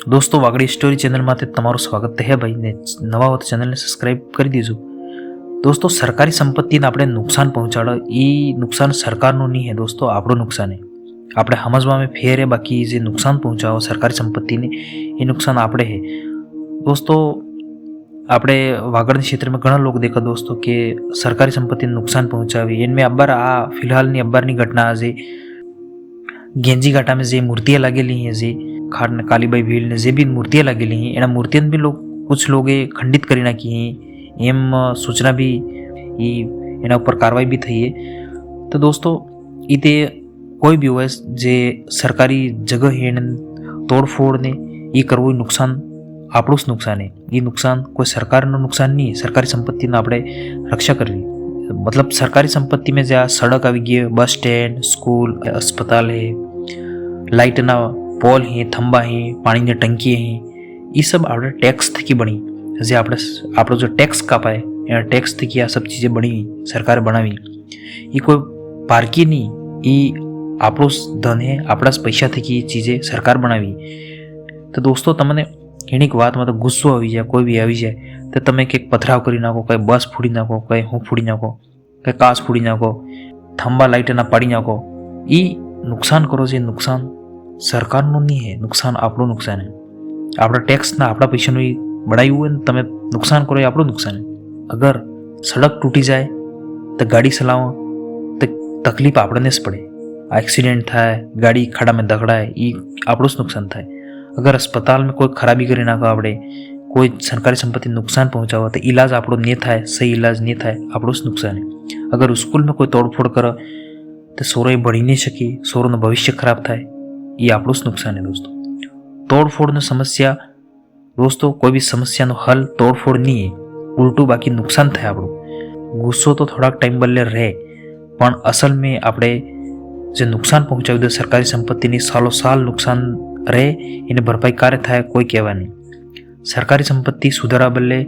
दोस्तों Wagdi story channel में तमाરું स्वागत है भाई ने नवा हो तो चैनल ने सब्सक्राइब कर दीजो। दोस्तों सरकारी संपत्ति ने આપણે નુકસાન પહોંચાડો એ નુકસાન સરકારનું નહીં है दोस्तों, આપણું નુકસાન है। આપણે સમજવા में फेर है, बाकी જે નુકસાન પહોંચાડો સરकारी संपत्ति ने એ નુકસાન આપણે है। दोस्तों આપણે વાગડ क्षेत्र में घણા लोग देखा दोस्तों કે सरकारी संपत्ति ने नुकसान पहुंचावी। इनमें अब्बर आ फिलहाल अब्बरनी घटना आज गेंजी घाटा में जे मूर्तियां लगेली हैं, जे खाड़ ने कालीबाई भील ने जे भी मूर्तियां लगेली हैं, एना मूर्तियां भी लोग कुछ लोग खंडित करी नाखी हैं, एम सूचना भी एना ऊपर कार्रवाई भी थई है। तो दोस्तों इते कोई भी हो जे सरकारी जगह है तोड़फोड़ ने ये करवो नुकसान આપણું જ નુકસાન है। ये नुकसान कोई सरकारનું नुकसान नहीं है। सरकारी संपत्तिનો આપણે રક્ષા કરવી, मतलब सरकारी संपत्ति में ज्यादा सड़क આવી ગઈ, बस स्टैंड, स्कूल, अस्पताल है, लाइटना पोल है, थंबा है, पानी की टंकी है, ये सब આપણે टैक्स थकी बनी। जे આપણો जो टैक्स कापाय एना टैक्स थकी आ सब चीजें बनी, सरकार बनावी। ये कोई पारकी नहीं, ये આપણો धन है, આપણા पैसा थकी चीजें सरकार बनावी। तो दोस्तों तमने एनी बात में तो गुस्सो आई जाए, कोई भी आई जाए तो तमे कंईक पथराव करी नाखो, कई बस फोड़ी नाखो, कई हूँ फोड़ी नाखो, कई काच फोड़ी नाखो, थंबा लाइटना पाड़ी नाखो, ये नुकसान करो छे। नुकसान सरकारનું नहीं है, नुकसान આપણું नुकसान है। આપણા ટેક્સના આપણા પૈસાનું બનાવ્યું હોય ને તમે नुकसान करो, ये આપણું नुकसान है। अगर सड़क टूटी जाए तो गाड़ी चलाવો तो तकलीफ આપણને જ પડે, एक्सीडेंट थाय, गाड़ी खाड़ा में दगड़ाए, ये આપણું જ नुकसान थाय। अगर अस्पताल में कोई खराबी करी नाखो, आपणे कोई सरकारी संपत्ति नुकसान पहुंचावे तो इलाज आपणो नहीं थाय, सही इलाज नहीं थाय, आपणो ज नुकसान है। अगर स्कूल में कोई तोड़फोड़ करे तो सोरो भणी नहीं शके, सोरों भविष्य खराब थाय, ये આપણું જ नुकसान है। दोस्तों तोड़फोड़ समस्या, दोस्तों कोई भी समस्या नो हल तोड़फोड़ नहीं है, उल्टू बाकी नुकसान थाय आपणो। गुस्सो तो थोड़ा टाइम बदले रहे, पण असल में आपणे जे नुकसान पहुंचावी दे सरकारी संपत्ति सालों साल नुकसान रहे, एने भरपाई कार्य थाय कोई कहेवा नहीं। सरकारी संपत्ति सुधारा बदले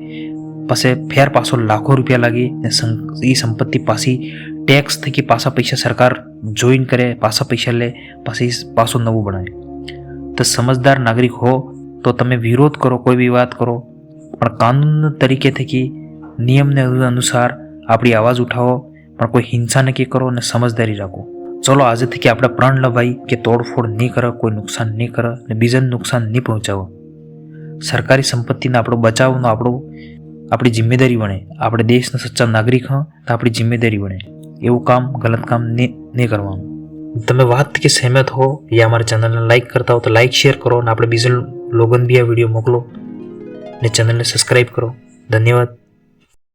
पासे फेर पासो लाखों रुपया लागी ने ई संपत्ति पासी टैक्स थकी पासा पैसा सरकार जोइन करे, पासा पैसा ले, पासी पासो नवुं बनाए। तो समझदार नागरिक हो तो तमे विरोध करो, कोई भी बात करो, पण कानून तरीके थकी नियम ने अनुसार आपणी आवाज उठावो, पण कोई हिंसा नक्की करो ने समझदारी राखो। चलो आज थी अपने प्रण लवाई कि तोड़फोड़ नहीं करे, कोई नुकसान नहीं करे ने बीजाने नुकसान नहीं पहुंचावो। सरकारी संपत्ति ने आपणो बचावनो आपणी जिम्मेदारी बने। आपणे देशना सच्चा नागरिक हाँ तो आपणी जिम्मेदारी बने। एवं काम गलत काम नहीं करवानुं। तमे वात के सहमत हो या हमारे चैनल ने लाइक करता हो तो लाइक शेयर करो, ने आपणे बीजा लोगन भी आ वीडियो मोकलो, ने चैनल ने सब्सक्राइब करो। धन्यवाद।